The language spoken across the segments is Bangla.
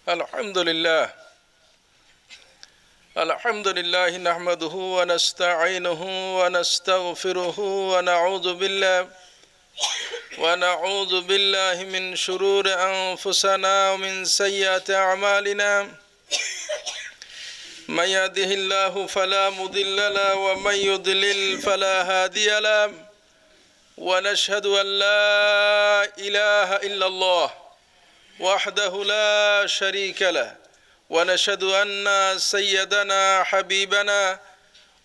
الحمد لله الحمد لله نحمده ونستعينه ونستغفره ونعوذ بالله من شرور أنفسنا ومن سيئات أعمالنا من يهده الله فلا مضل له ومن يضلل فلا هادي له ونشهد أن لا إله إلا الله وحده لا شريك له ونشهد أن سيدنا حبيبنا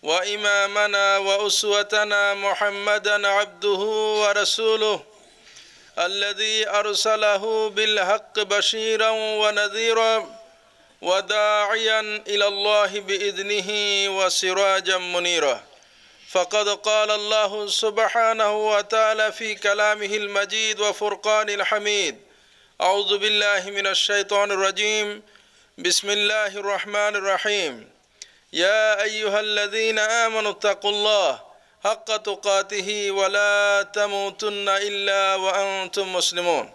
وإمامنا وأسوتنا محمدا عبده ورسوله الذي أرسله بالحق بشيرا ونذيرا وداعيا إلى الله بإذنه وسراجا منيرا فقد قال الله سبحانه وتعالى في كلامه المجيد وفرقان الحميد أعوذ بالله من الشيطان الرجيم بسم الله الرحمن الرحيم يا أيها الذين آمنوا اتقوا الله حق تقاته ولا تموتن إلا وأنتم مسلمون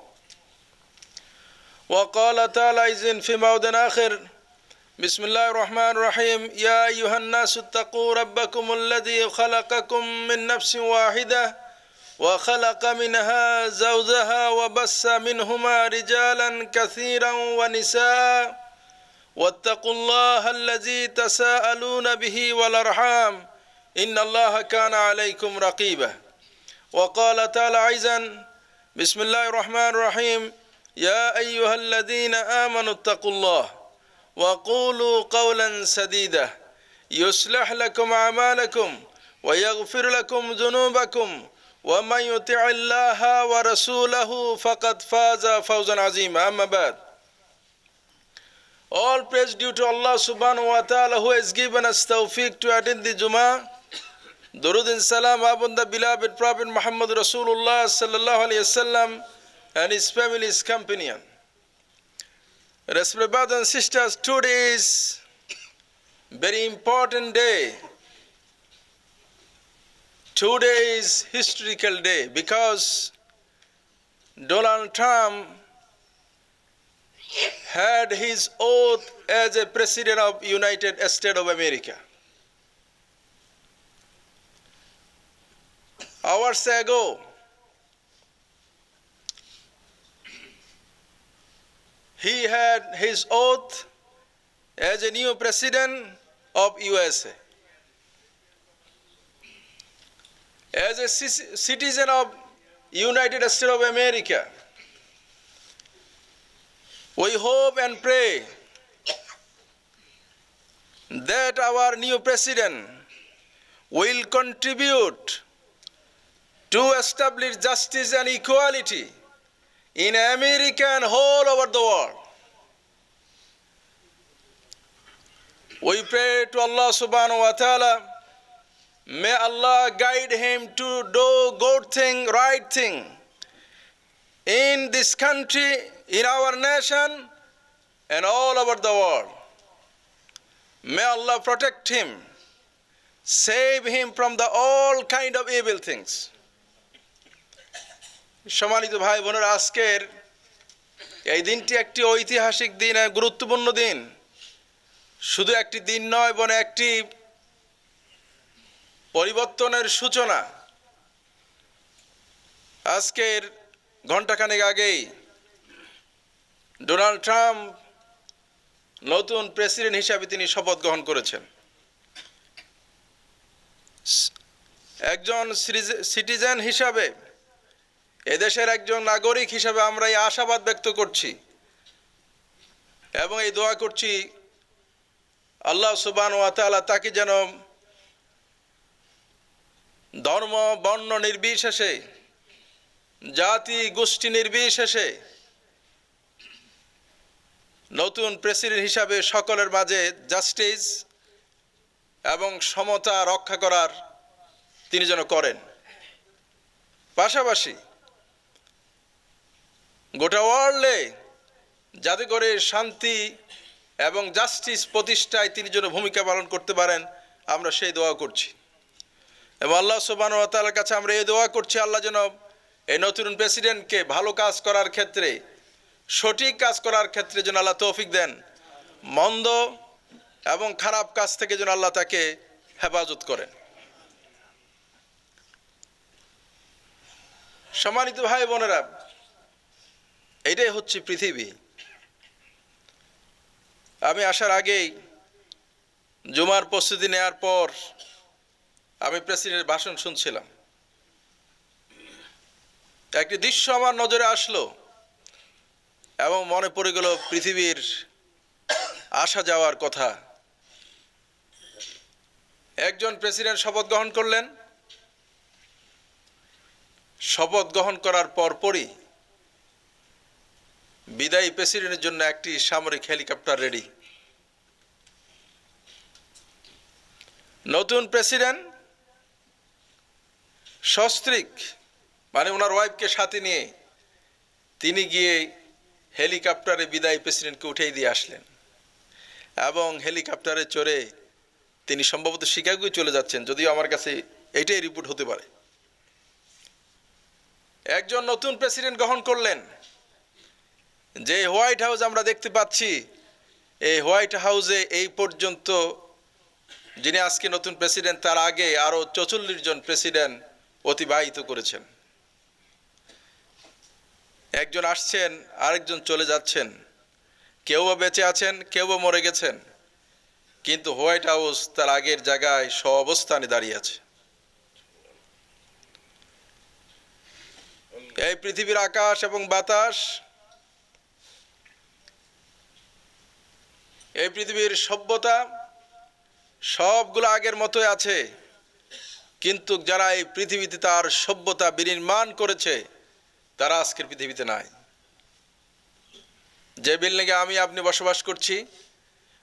وقال تعالى إذن في موضع آخر بسم الله الرحمن الرحيم يا أيها الناس اتقوا ربكم الذي خلقكم من نفس واحدة وخلق منها زوجها وبث منهما رجالا كثيرا ونساء واتقوا الله الذي تساءلون به والأرحام إن الله كان عليكم رقيبا وقال تعالى أيضا بسم الله الرحمن الرحيم يا أيها الذين آمنوا اتقوا الله وقولوا قولا سديدا يصلح لكم أعمالكم ويغفر لكم ذنوبكم ومن يطع الله ورسوله فقد فاز فوزا عظيما أما بعد. All praise due to Allah subhanahu wa ta'ala who has given us tawfiq to attend the Jummah. Durud and salam upon the beloved Prophet Muhammad Rasulullah sallallahu alayhi wasallam and his family's companion. Respected brothers and sisters, today is very important day. Today is historical day because Donald Trump had his oath as a president of United States of America. Hours ago, he had his oath as a new president of USA. As a citizen of United States of America, we hope and pray that our new president will contribute to establish justice and equality in America and all over the world. We pray to Allah subhanahu wa ta'ala, may Allah guide him to do good thing, right thing in this country, in our nation, and all over the world. May Allah protect him, save him from all kind of evil things. সম্মানিত ভাই বোনেরা, আজকের এই দিনটি একটি ঐতিহাসিক দিন, গুরুত্বপূর্ণ দিন। শুধু একটি দিন নয়, বরং একটি পরিবর্তনের সূচনা। আজকের ঘণ্টাখানেক আগেই ডোনাল্ড ট্রাম্প নতুন প্রেসিডেন্ট হিসাবে তিনি শপথ গ্রহণ করেছেন। একজন সিটিজেন হিসাবে, এদেশের একজন নাগরিক হিসাবে আমরা এই আশাবাদ ব্যক্ত করছি এবং এই দোয়া করছি আল্লাহ সুবহানাহু ওয়া তাআলা তাকে যেন ধর্ম বর্ণ নির্বিশেষে, জাতি গোষ্ঠী নির্বিশেষে নতুন প্রেসিডেন্ট হিসাবে সকলের মাঝে জাস্টিস এবং সমতা রক্ষা করার তিনি যেন করেন। পাশাপাশি গোটা ওয়ার্ল্ডে যাতে করে শান্তি এবং জাস্টিস প্রতিষ্ঠায় তিনি যেন ভূমিকা পালন করতে পারেন, আমরা সেই দোয়া করছি। এবং আল্লাহ সুবহানাহু ওয়া তাআলার কাছে আমরা এই দোয়া করছি, আল্লাহ যেন এই নতুন প্রেসিডেন্টকে ভালো কাজ করার ক্ষেত্রে সঠিক কাজ করার ক্ষেত্রে যেন আল্লাহ তৌফিক দেন, মন্দ এবং খারাপ কাজ থেকে যেন আল্লাহ তাকে হেফাজত করেন। সম্মানিত ভাই বোনেরা, এইটাই হচ্ছে পৃথিবী। আমি আসার আগেই জুমার প্রস্তুতি নেওয়ার পর আমি প্রেসিডেন্টের ভাষণ শুনছিলাম। একটি দৃশ্য আমার নজরে আসলো এবং মনে পড়ে গেল পৃথিবীর আসা যাওয়ার কথা। একজন প্রেসিডেন্ট শপথ গ্রহণ করলেন। শপথ গ্রহণ করার পরপরই বিদায়ী প্রেসিডেন্টের জন্য একটি সামরিক হেলিকপ্টার রেডি। নতুন প্রেসিডেন্ট সস্ত্রীক, মানে ওনার ওয়াইফকে সাথে নিয়ে তিনি গিয়ে হেলিকপ্টারে বিদায়ী প্রেসিডেন্টকে উঠিয়ে দিয়ে আসলেন এবং হেলিকপ্টারে চড়ে তিনি সম্ভবত শিকাগোয় চলে যাচ্ছেন, যদিও আমার কাছে এইটাই রিপোর্ট হতে পারে। একজন নতুন প্রেসিডেন্ট গ্রহণ করলেন। যে হোয়াইট হাউস আমরা দেখতে পাচ্ছি, এই হোয়াইট হাউসে এই পর্যন্ত যিনি আজকে নতুন প্রেসিডেন্ট, তার আগে আরও 44 জন প্রেসিডেন্ট অতিবাহিত করেছেন। একজন আসছেন, আরেকজন চলে যাচ্ছেন, কেউ বা বেঁচে আছেন, কেউ বা মরে গেছেন, কিন্তু হোয়াইট হাউস তার আগের জায়গায় অবস্থানে দাঁড়িয়ে আছে। এই পৃথিবীর আকাশ এবং বাতাস, এই পৃথিবীর সভ্যতা সবগুলো আগের মতোই আছে, কিন্তু যারা এই পৃথিবীতে তার সভ্যতা বিনির্মাণ করেছে তারা আজকের পৃথিবীতে নাই। যে বিল্ডিংয়ে আমি আপনি বসবাস করছি,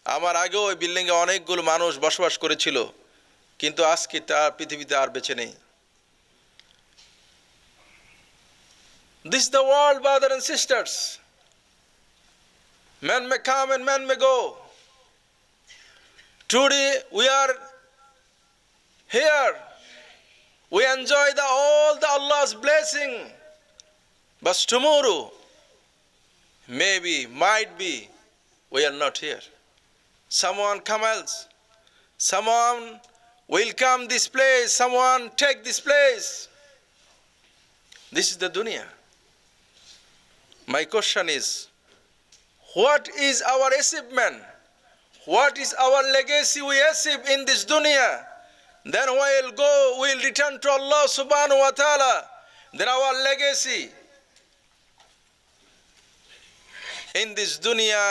আমার আগেও ওই বিল্ডিংয়ে অনেকগুলো মানুষ বসবাস করেছিল, কিন্তু আজকে তার পৃথিবীতে আর বেঁচে নেই। This is the world, brothers and sisters. Men may come and men may go. Today we are here. We enjoy all the Allah's blessing. But tomorrow, maybe, might be, we are not here. Someone come else. Someone will come this place. Someone take this place. This is the dunya. My question is, what is our achievement? What is our legacy we achieve in this dunya? Then we'll go, we'll return to Allah subhanahu wa ta'ala. Then our legacy in this dunya,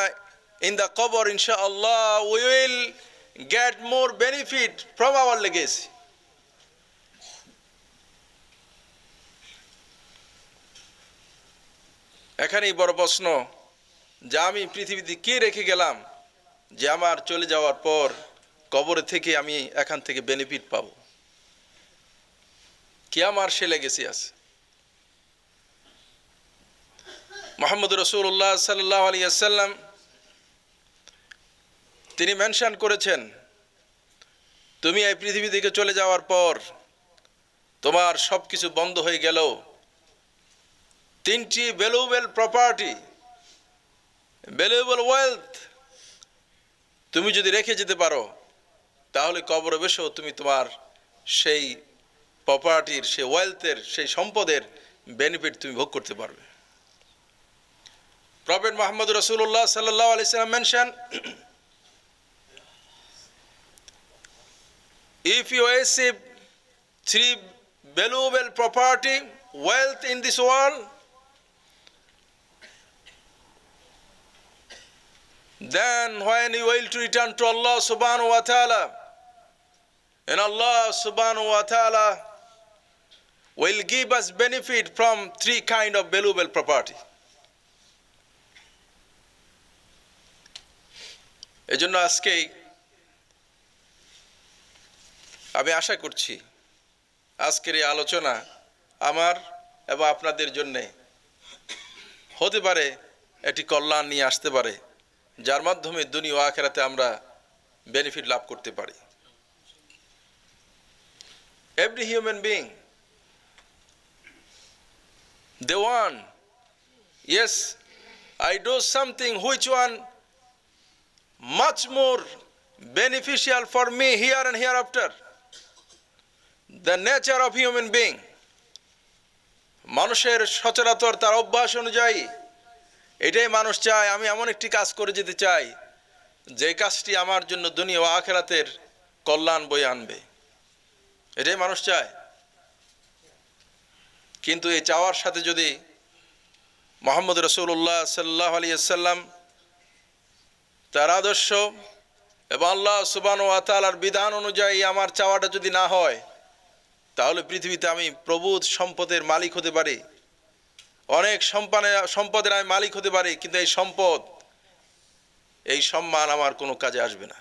in the qabr, inshallah, we will get more benefit from our legacy. এখানেই বড় প্রশ্ন যে আমি পৃথিবীতে কি রেখে গেলাম যে আমার চলে যাওয়ার পর কবরে থেকে আমি এখান থেকে বেনিফিট পাবো। কি আমার সে লেগেছি আছে? মুহাম্মদ রাসূলুল্লাহ সাল্লাল্লাহু আলাইহি ওয়াসাল্লাম তিনি মেনশন করেছেন, তুমি এই পৃথিবী থেকে চলে যাওয়ার পর তোমার সব কিছু বন্ধ হয়ে গেল, তিনটি ভ্যালুয়েবল প্রপার্টি, ভ্যালুয়েবল ওয়েলথ তুমি যদি রেখে যেতে পারো, তাহলে কবরে বসেও তুমি তোমার সেই প্রপার্টির, সেই ওয়েলথের, সেই সম্পদের বেনিফিট তুমি ভোগ করতে পারবে। প্রফেট মুহাম্মদ রাসূলুল্লাহ সাল্লাল্লাহু আলাইহি ওয়াসাল্লাম mention, if you achieve three valuable property, wealth in this world, then when you will to return to Allah subhanahu wa ta'ala, and Allah subhanahu wa ta'ala will give us benefit from three kind of valuable property. এজন্য আজকে আমি আশা করছি আজকের এই আলোচনা আমার এবং আপনাদের জন্য হতে পারে এটি কল্যাণ নিয়ে আসতে পারে, যার মাধ্যমে দুনিয়া ও আখিরাতে আমরা বেনিফিট লাভ করতে পারি। Every human being, they want, yes, I do something which one much more beneficial for me here and hereafter. The nature of human being. মানুষের সচরাচর তার অভ্যাস অনুযায়ী এটাই মানুষ চায়, আমি এমন একটি কাজ করে যেতে চাই যে কাজটি আমার জন্য দুনিয়া ও আখিরাতের কল্যাণ বয়ে আনবে। এটাই মানুষ চায়। কিন্তু এই চাওয়ার সাথে যদি মুহাম্মদ রাসূলুল্লাহ সাল্লাল্লাহু আলাইহি ওয়াসাল্লাম তার আদর্শ এবং আল্লাহ সুবহানাহু ওয়া তাআলার বিধান অনুযায়ী আমার চাওয়াটা যদি না হয়, তাহলে পৃথিবীতে আমি প্রভুত সম্পদের মালিক হতে পারি, অনেক সম্পদের আমি মালিক হতে পারি, কিন্তু এই সম্পদ, এই সম্মান আমার কোনো কাজে আসবে না।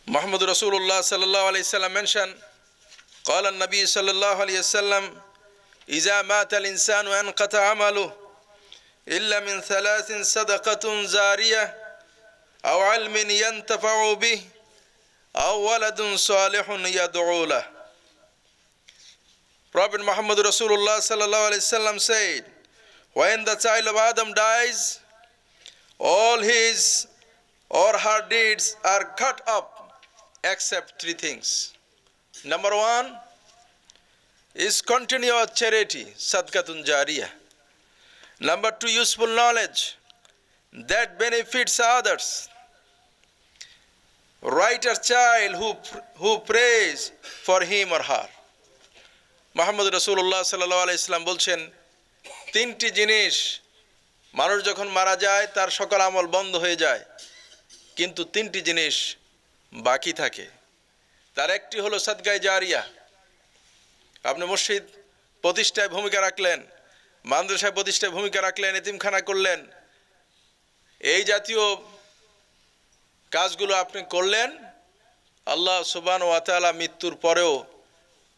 মুহাম্মদ রাসূলুল্লাহ সাল্লাল্লাহু আলাইহি ওয়াসাল্লাম mention, قال النبي صلى الله عليه وسلم إذا مات الإنسان انقطع عمله إلا من ثلاث صدقة جارية أو علم ينتفع به أو ولد صالح يدعو له. Prophet Muhammad Rasulullah sallallahu alaihi wasallam said, when the child of Adam dies, all his or her deeds are cut up except three things. Number one is continuous charity, sadaqatun jariyah. Number two, useful knowledge that benefits others. Writer child who prays for him or her. Muhammad রাসূলুল্লাহ সাল্লাল্লাহু আলাইহি ওয়াসাল্লাম বলছেন, তিনটি জিনিস মানুষ যখন মারা যায় তার সকল আমল বন্ধ হয়ে যায়, কিন্তু তিনটি জিনিস বাকি থাকে। তার একটি হলো সাদকায়ে জারিয়া। আপনি মসজিদ প্রতিষ্ঠায় ভূমিকা রাখলেন, মাদ্রাসায় প্রতিষ্ঠায় ভূমিকা রাখলেন, এতিমখানা করলেন, এই জাতীয় কাজগুলো আপনি করলেন, আল্লাহ সুবহানাহু ওয়া তাআলা মৃত্যুর পরেও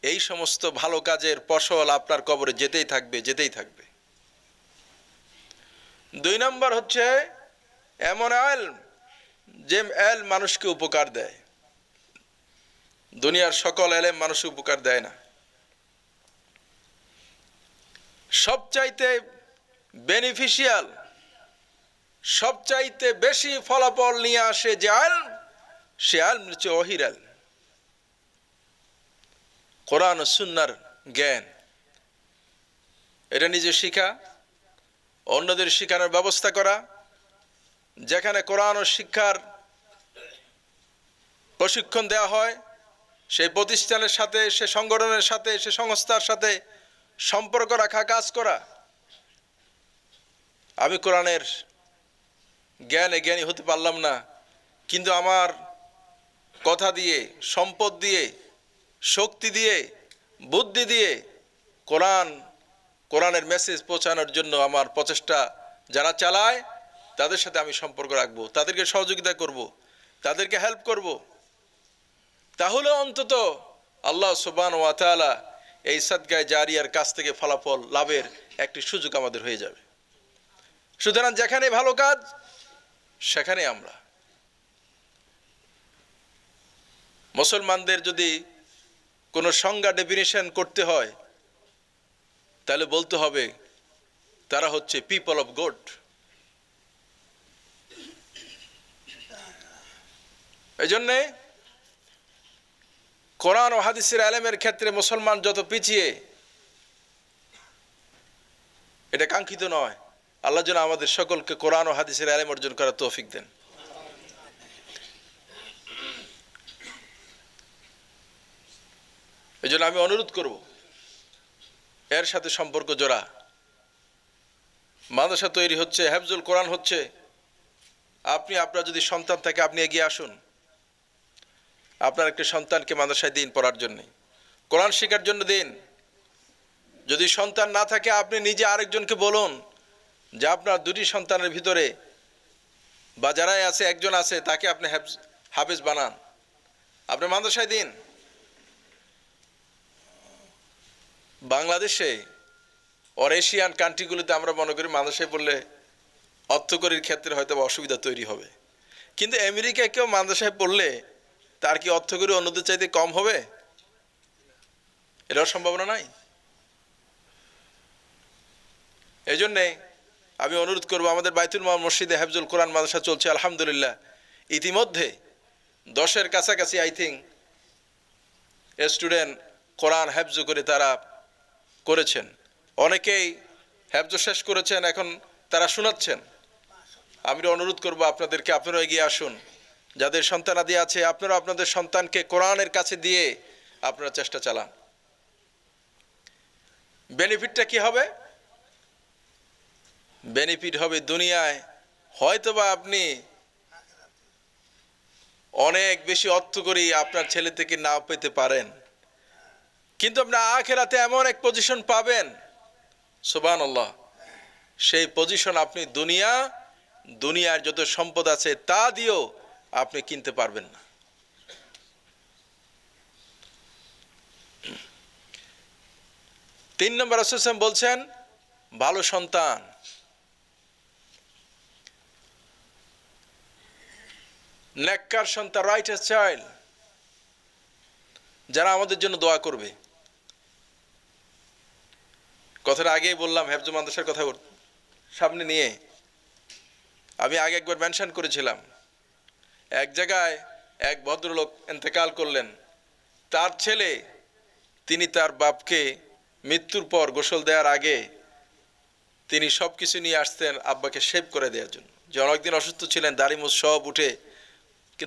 এই সমস্ত ভালো কাজের ফসল আপনার কবরে যেতেই থাকবে, যেতেই থাকবে। দুই নম্বর হচ্ছে এমন ইলম, যে ইলম মানুষকে উপকার দেয়। দুনিয়ার সকল ইলম মানুষকে উপকার দেয় না। সবচাইতে বেনিফিশিয়াল, সবচাইতে বেশি ফলাফল নিয়ে আসে যে ইলম, সে ইলম হচ্ছে ওহীর ইলম, কোরআন ও সুন্নাহর জ্ঞান। এটা নিজে শিখা, অন্যদের শেখানোর ব্যবস্থা করা। যেখানে কোরআন ও শিক্ষার প্রশিক্ষণ দেওয়া হয়, সেই প্রতিষ্ঠানের সাথে, সে সংগঠনের সাথে, সে সংস্থার সাথে সম্পর্ক রাখা, কাজ করা। আমি কোরআনের জ্ঞানী হতে পারলাম না, কিন্তু আমার কথা দিয়ে, সম্পদ দিয়ে, শক্তি দিয়ে, বুদ্ধি দিয়ে কোরআনের মেসেজ পৌঁছানোর জন্য আমার প্রচেষ্টা যারা চালায় তাদের সাথে আমি সম্পর্ক রাখবো, তাদেরকে সহযোগিতা করব, তাদেরকে হেল্প করব। তাহলে অন্তত আল্লাহ সুবহানাহু ওয়া তাআলা এই সাদকায়ে জারিয়ার কাছ থেকে ফলাফল লাভের একটি সুযোগ আমাদের হয়ে যাবে। সুতরাং যেখানে ভালো কাজ সেখানে আমরা। মুসলমানদের যদি কোনো সংজ্ঞা ডেফিনিশন করতে হয়, তাহলে বলতে হবে তারা হচ্ছে পিপল অফ গড। এই জন্যে কোরআন ও হাদিসের ইলমের ক্ষেত্রে মুসলমান যত পিছিয়ে, এটা কাঙ্ক্ষিত নয়। আল্লাহ যেন আমাদের সকলকে কোরআন ও হাদিসের ইলম অর্জন করার তৌফিক দেন। এই জন্য আমি অনুরোধ করব, এর সাথে সম্পর্ক জোড়া। মাদ্রাসা তৈরি হচ্ছে, হেফজুল কোরআন হচ্ছে। আপনার যদি সন্তান থাকে, আপনি এগিয়ে আসুন, আপনার একটি সন্তানকে মাদ্রাসায় দিন পড়ার জন্য, কোরআন শেখার জন্য দিন। যদি সন্তান না থাকে, আপনি নিজে আরেকজনকে বলুন যে আপনার দুটি সন্তানের ভিতরে বা যারাই আছে একজন আছে, তাকে আপনি হাফেজ বানান, আপনি মাদ্রাসায় দিন। বাংলাদেশে আর এশিয়ান কান্ট্রিগুলোতে আমরা মনে করি মাদ্রাসায় পড়লে অর্থকরীর ক্ষেত্রে হয়তো অসুবিধা তৈরি হবে, কিন্তু আমেরিকায় কেউ মাদ্রাসায় পড়লে তার কি অর্থকরী অন্যদের চাইতে কম হবে? এটার সম্ভাবনা নাই। এই জন্যে আমি অনুরোধ করব, আমাদের বাইতুল মাল মসজিদে হেফজুল কোরআন মাদ্রাসা চলছে আলহামদুলিল্লাহ। ইতিমধ্যে 10-এর কাছাকাছি আই থিঙ্ক স্টুডেন্ট কোরআন হেফজ করে তারা করেছেন। অনেকেই হেফজ শেষ করেছেন, এখন তারা শোনাচ্ছেন। আমি অনুরোধ করব আপনাদেরকে, আপনারা এগিয়ে আসুন। যাদের সন্তানাদি আছে, আপনারা আপনাদের সন্তানকে কোরআনের কাছে দিয়ে আপনারা চেষ্টা চালান। বেনিফিটটা কি হবে? বেনিফিট হবে দুনিয়ায় হয়তোবা আপনি অনেক বেশি অর্থ করি আপনার ছেলে থেকে নাও পেতে পারেন, কিন্তু আপনি আখিরাতে এমন এক পজিশন পাবেন, সুবহানাল্লাহ, সেই পজিশন আপনি দুনিয়ার যত সম্পদ আছে তা দিয়েও আপনি কিনতে পারবেন না। 3 নম্বর রাসূল বলছেন ভালো সন্তান। নেককার সন্তান, রাইটাস চাইল্ড, যারা আমাদের জন্য দোয়া করবে। কথাটা আগেই বললাম, হেফজ মাদ্রাসার কথা সামনে নিয়ে আমি আগে একবার মেনশন করেছিলাম। এক জায়গায় এক ভদ্রলোক ইন্তেকাল করলেন। তার ছেলে, তিনি তার বাপকে মৃত্যুর পর গোসল দেওয়ার আগে তিনি সব কিছু নিয়ে আসতেন আব্বাকে শেভ করে দেওয়ার জন্য। যে অনেকদিন অসুস্থ ছিলেন, দাড়ি মুছ সব উঠে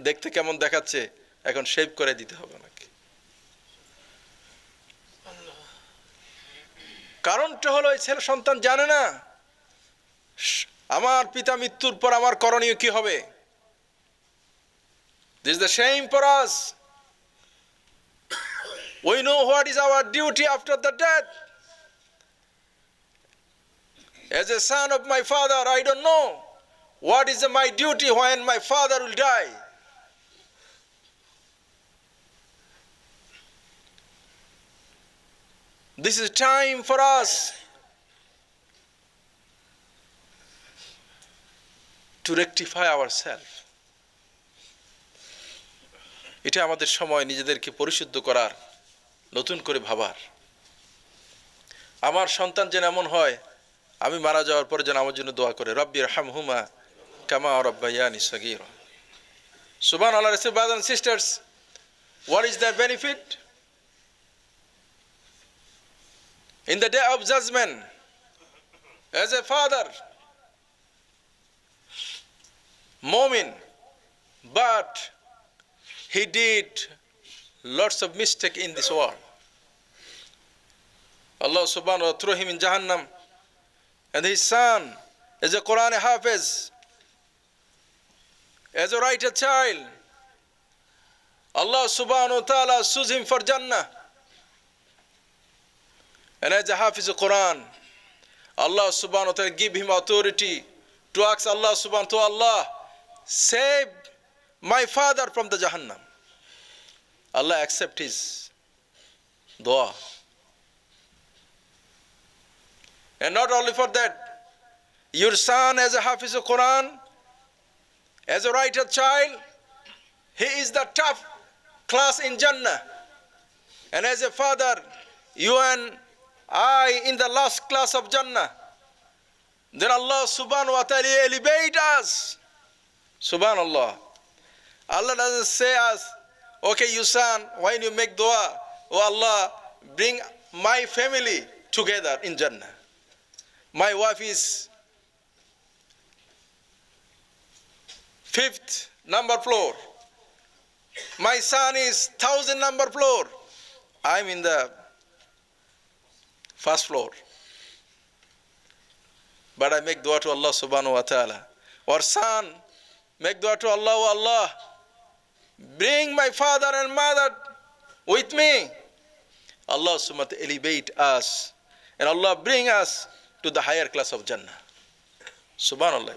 দেখতে কেমন দেখাচ্ছে, এখন শেভ করে দিতে হবে নাকি। কারণটা হলো এই ছেলে সন্তান জানে না আমার পিতা মৃত্যুর পর আমার করণীয় কি হবে। This is the shame for us. We know what is our duty after the death. As a son of my father, I don't know what is my duty when my father will die. This is time for us to rectify ourselves. এটা আমাদের সময় নিজেদেরকে পরিশুদ্ধ করার, নতুন করে ভাবার। আমার সন্তান যেন এমন হয়, আমি মারা যাওয়ার পরে যেন আমার জন্য দোয়া করে, রব্বি রহমহুমা কামা রাব্বায়ানি সগীরা। সুবহানাল্লাহ। Brothers and sisters, what is the benefit? In the day of judgment, as a father, mu'min, but he did lots of mistake in this world. Allah subhanahu wa ta'ala threw him in Jahannam, and his son is a Quran Hafiz, as a righteous child. Allah subhanahu wa ta'ala chose him for Jannah, and as a Hafiz of Quran, Allah subhanahu wa ta'ala give him authority to ask Allah subhanahu wa ta'ala, Allah, save my father from the Jahannam. Allah accept his dua. And not only for that, your son as a Hafiz of Quran, as a righteous child, he is the top class in Jannah. And as a father, you and I in the last class of Jannah. Then Allah subhanahu wa ta'ala elevate us. Subhanallah. Allah doesn't say us, okay, you son, when you make dua, oh Allah, bring my family together in Jannah. My wife is 5th number floor. My son is 1000 number floor. I'm in the first floor. But I make dua to Allah subhanahu wa ta'ala. Or son, make dua to Allah, oh Allah, bring my father and mother with me. Allah subhanahu wa ta'ala elevate us, and Allah bring us to the higher class of Jannah. Subhanallah.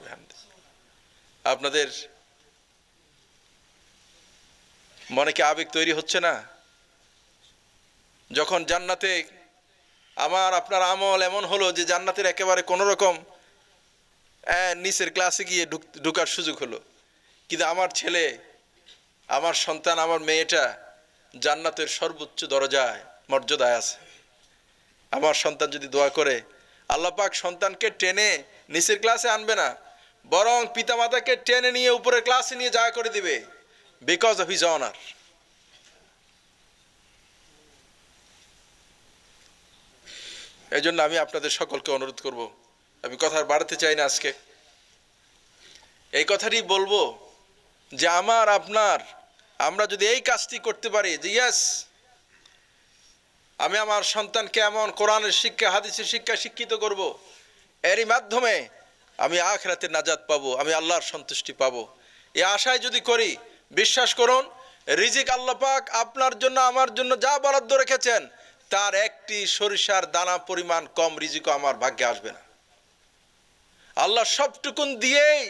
আপনাদের মনে কি আবেগ তৈরি হচ্ছে না? যখন জান্নাতে আমার আপনার আমল এমন হলো যে জান্নাতের একেবারে কোনো রকম নিচের ক্লাসে গিয়ে ঢুকার সুযোগ হলো, কিন্তু আমার ছেলে, আমার সন্তান, আমার মেয়েটা জান্নাতের সর্বোচ্চ দরজায় মর্যাদায় আছে। আমার সন্তান যদি দোয়া করে, আল্লাহ পাক সন্তানকে টেনে নিচের ক্লাসে আনবে না, বরং পিতামাতাকে টেনে নিয়ে উপরের ক্লাসে নিয়ে জায়গা করে দিবে, বিকজ অফ হিজ অনার। এই জন্য আমি আপনাদের সকলকে অনুরোধ করব, আমি কথা বাড়াতে চাই না আজকে, এই কথাটি বলবো যে আমরা যদি এই কাজটি করতে পারি যে ইয়েস, আমি আমার সন্তানকে এমন কোরআনের শিক্ষা, হাদিসের শিক্ষা শিক্ষিত করব, এরই মাধ্যমে আমি আখিরাতে নাজাত পাবো, আমি আল্লাহর সন্তুষ্টি পাবো, এই আশায় যদি করি, বিশ্বাস করুন রিজিক আল্লাহ পাক আপনার জন্য আমার জন্য যা বরাদ্দ রেখেছেন তার একটি সরিষার দানা পরিমাণ কম রিজিকও আমার ভাগ্যে আসবে না। আল্লাহ সবটুকুন দিয়েই,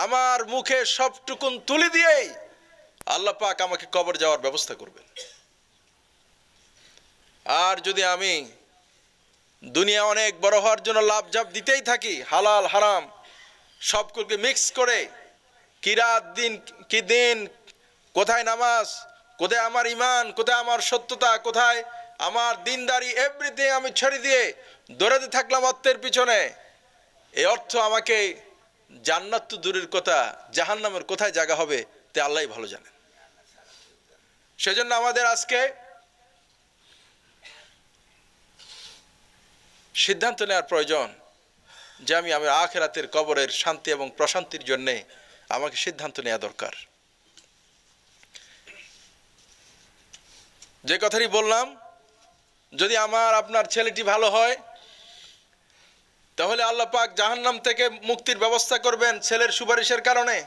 আমার মুখে সবটুকুন তুলে দিয়েই আল্লাহ পাক আমাকে কবর যাওয়ার ব্যবস্থা করবেন। আর যদি আমি দুনিয়া অনেক বড় হওয়ার জন্য লাভঝাপ দিতেই থাকি, হালাল হারাম সবগুলোকে মিক্স করে, কি রাত দিন কি দিন, কোথায় নামাজ, কোথায় আমার ইমান, কোথায় আমার সত্যতা, কোথায় আমার দিনদারি, এভরিথিং আমি ছেড়ে দিয়ে দৌড়াতে থাকলাম অর্থের পিছনে, এই অর্থ আমাকে জান্নাত তো দূরের কথা, জাহান্নামের কোথায় জায়গা হবে তে আল্লাহই ভালো জানেন। সেজন্য আমাদের আজকে সিদ্ধান্ত নেওয়ার প্রয়োজন যে আমি আখিরাতের কবরের শান্তি এবং প্রশান্তির জন্যে আমাকে সিদ্ধান্ত নেওয়া দরকার। যে কথাটি বললাম, যদি আমার আপনার ছেলেটি ভালো হয় তাহলে আল্লাহ পাক জাহান্নাম থেকে মুক্তির ব্যবস্থা করবেন ছেলের সুপারিশের কারণে।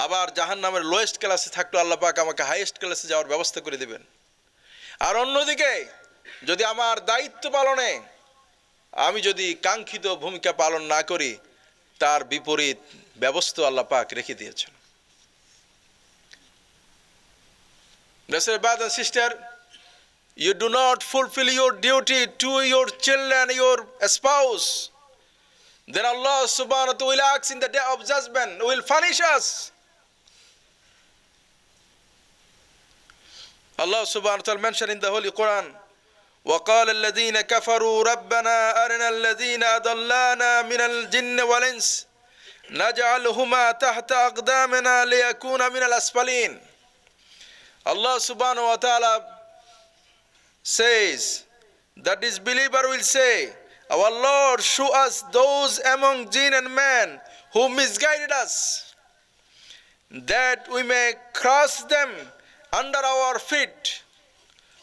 আবার জাহান্নামের লোয়েস্ট ক্লাসে থাকলে আল্লাহ পাক আমাকে হাইয়েস্ট ক্লাসে যাওয়ার ব্যবস্থা করে দেবেন। আর অন্যদিকে যদি আমার দায়িত্ব পালনে আমি যদি কাঙ্ক্ষিত ভূমিকা পালন না করি, তার বিপরীত ব্যবস্থা আল্লাহ পাক রেখে দিয়েছেন। Brothers and sisters, you do not fulfill your duty to your children, your spouse, then Allah subhanahu wa ta'ala will ask in the day of judgment, will punish us. Allah subhanahu wa ta'ala mentioned in the Holy Quran, وَقَالَ الَّذِينَ كَفَرُوا رَبَّنَا أَرِنَا الَّذِينَ أَضَلَّانَا مِنَ الْجِنِّ وَالْإِنسِ نَجْعَلْهُمَا تَحْتَ أَقْدَامِنَا لِيَكُونَ مِنَ الْأَسْفَلِينَ. Allah subhanahu wa ta'ala says that this believer will say, our Lord, show us those among jinn and man who misguided us, that we may crush them under our feet,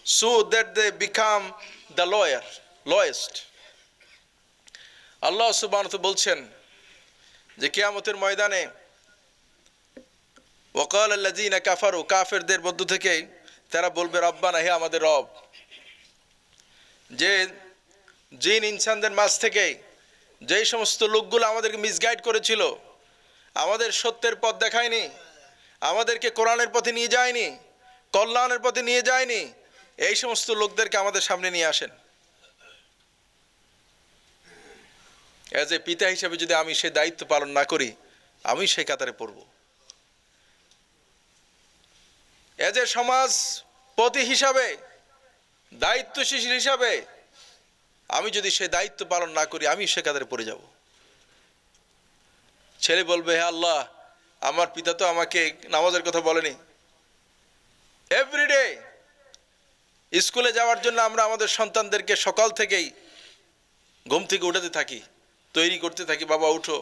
so that they become the lowest. Allah subhanahu wa ta'ala বলছেন যে কিয়ামতের ময়দানে ওয়াকাল আল্লাযীনা কাফারু, কাফেরদের মধ্য থেকে তারা বলবে, রব্বানা, হে আমাদের রব, যে জিন ইনসানদের মাঝ থেকে যেই সমস্ত লোকগুলো আমাদেরকে মিসগাইড করেছিল, আমাদের সত্যের পথ দেখায়নি, আমাদেরকে কোরআনের পথে নিয়ে যায়নি, কল্যাণের পথে নিয়ে যায়নি, এই সমস্ত লোকদেরকে আমাদের সামনে নিয়ে আসেন। এজ এ পিতা হিসেবে যদি আমি সেই দায়িত্ব পালন না করি, আমি সেই কাতারে পড়ব। এজ এ সমাজপতি হিসাবে, দায়িত্বশীল হিসাবে আমি যদি সেই দায়িত্ব পালন না করি, আমি সে কাতারে পড়ে যাব। ছেলে বলবে, হে আল্লাহ, আমার পিতা তো আমাকে নামাজের কথা বলেনি। এভরিডে স্কুলে যাওয়ার জন্য আমরা আমাদের সন্তানদেরকে সকাল থেকেই ঘুম থেকে উঠাতে থাকি, তৈরি করতে থাকি, বাবা উঠো,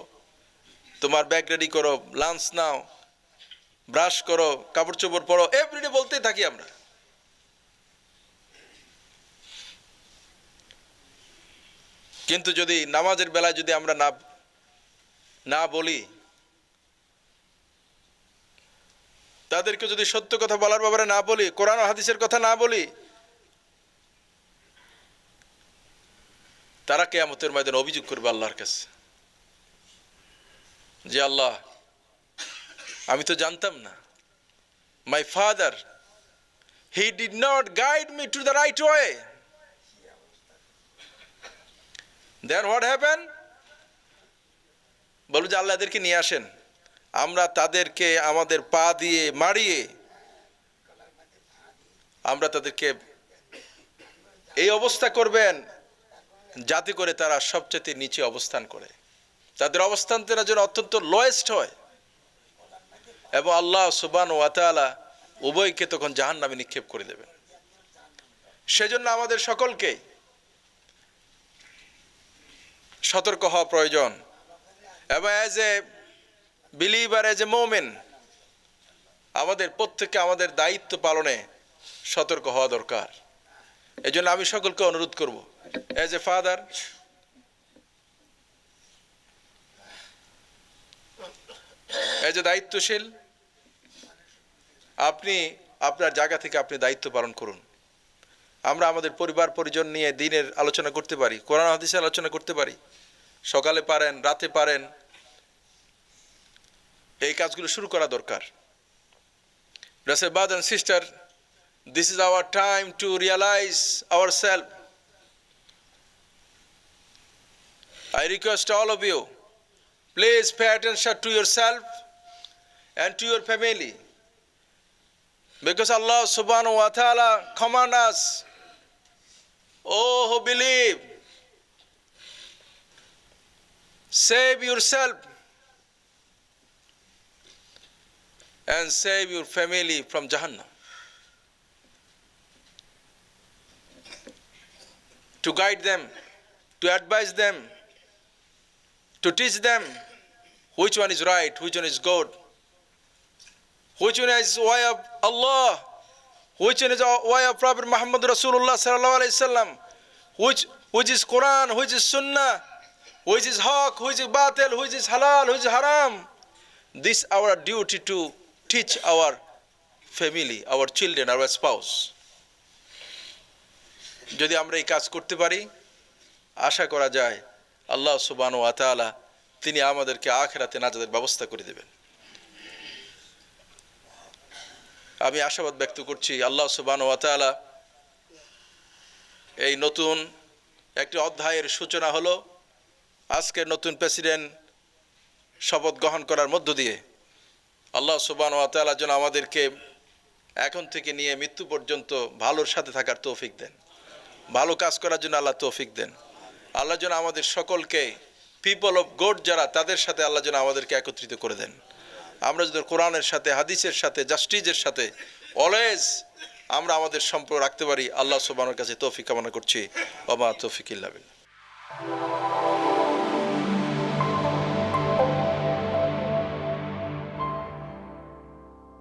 তোমার ব্যাগ রেডি করো, লাঞ্চ নাও, ব্রাশ করো, কাপড় চোপড় পরো, এভরিডে বলতেই থাকি আমরা। কিন্তু যদি নামাজের বেলায় যদি আমরা না বলি, তাদেরকে যদি সত্য কথা বলার ব্যাপারে না বলি, কোরআন ও হাদিসের কথা না বলি, তারা কিয়ামতের ময়দানে অভিযোগ করবে আল্লাহর কাছে যে আল্লাহ, আমি তো জানতাম না, my father, he did not guide me to the right way. Then what happen? বলবো যে আল্লাহ এদেরকে নিয়ে আসেন, আমরা তাদেরকে আমাদের পা দিয়ে মারিয়ে আমরা তাদেরকে এই অবস্থা করবেন যাতে করে তারা সবচেয়ে নিচে অবস্থান করে, তাদের অবস্থানটা যেন অত্যন্ত লোয়েস্ট হয়, এবং আল্লাহ সুবহানাহু ওয়া তাআলা উভয়কে তখন জাহান্নামে নিক্ষেপ করে দেবেন। সেজন্য আমাদের সকলকে সতর্ক হওয়া প্রয়োজন, এবং as a believer, as a মুমিন, আমাদের প্রত্যেককে আমাদের দায়িত্ব পালনে সতর্ক হওয়া দরকার। এজন্য আমি সকলকে অনুরোধ করব, as a father, as a দায়িত্বশীল, আপনি আপনার জায়গা থেকে আপনি দায়িত্ব পালন করুন। আমরা আমাদের পরিবার পরিজন নিয়ে দিনের আলোচনা করতে পারি, কোরআন হাদিসের আলোচনা করতে পারি, সকালে পারেন, রাতে পারেন, এই কাজগুলো শুরু করা দরকার। Brothers and sisters, this is our time to realize ourselves. I request all of you, please pay attention to yourself and to your family, because Allah subhanahu wa ta'ala command us, oh who believe, save yourself and save your family from Jahannam. To guide them, to advise them, to teach them which one is right, which one is good, which one is way of Allah, which one is way of Prophet Muhammad Rasulullah sallallahu alaihi wasallam, which is Quran, which is Sunnah, which is haq, which is batil, which is halal, which is haram. This is our duty to teach our family, our children, our spouse. যদি আমরা এই কাজ করতে পারি, আশা করা যায় আল্লাহ সুবহানাহু ওয়া তাআলা তিনি আমাদেরকে আখিরাতে নাজাতের ব্যবস্থা করে দেবেন। আমি আশাবাদ ব্যক্ত করছি আল্লাহ সুবহানাহু ওয়া তাআলা এই নতুন একটি অধ্যায়ের সূচনা হলো আজকের নতুন প্রেসিডেন্ট শপথ গ্রহণ করার মধ্য দিয়ে। আল্লাহ সুবহানাহু ওয়া তাআলা যেন আমাদেরকে এখন থেকে নিয়ে মৃত্যু পর্যন্ত ভালোর সাথে থাকার তৌফিক দেন, ভালো কাজ করার জন্য আল্লাহ তৌফিক দেন। আল্লাহ যেন আমাদের সকলকে পিপল অফ গড যারা, তাদের সাথে আল্লাহ যেন আমাদেরকে একত্রিত করে দেন। আমরা যদি কোরআনের সাথে, হাদিসের সাথে, জাস্টিসের সাথে অলওয়েজ আমরা আমাদের সম্পর্ক রাখতে পারি, আল্লাহ সুবহানাহু ওয়া তাআলার কাছে তৌফিক কামনা করছি। ওয়া মা তৌফিক ইল্লা বিল্লাহ।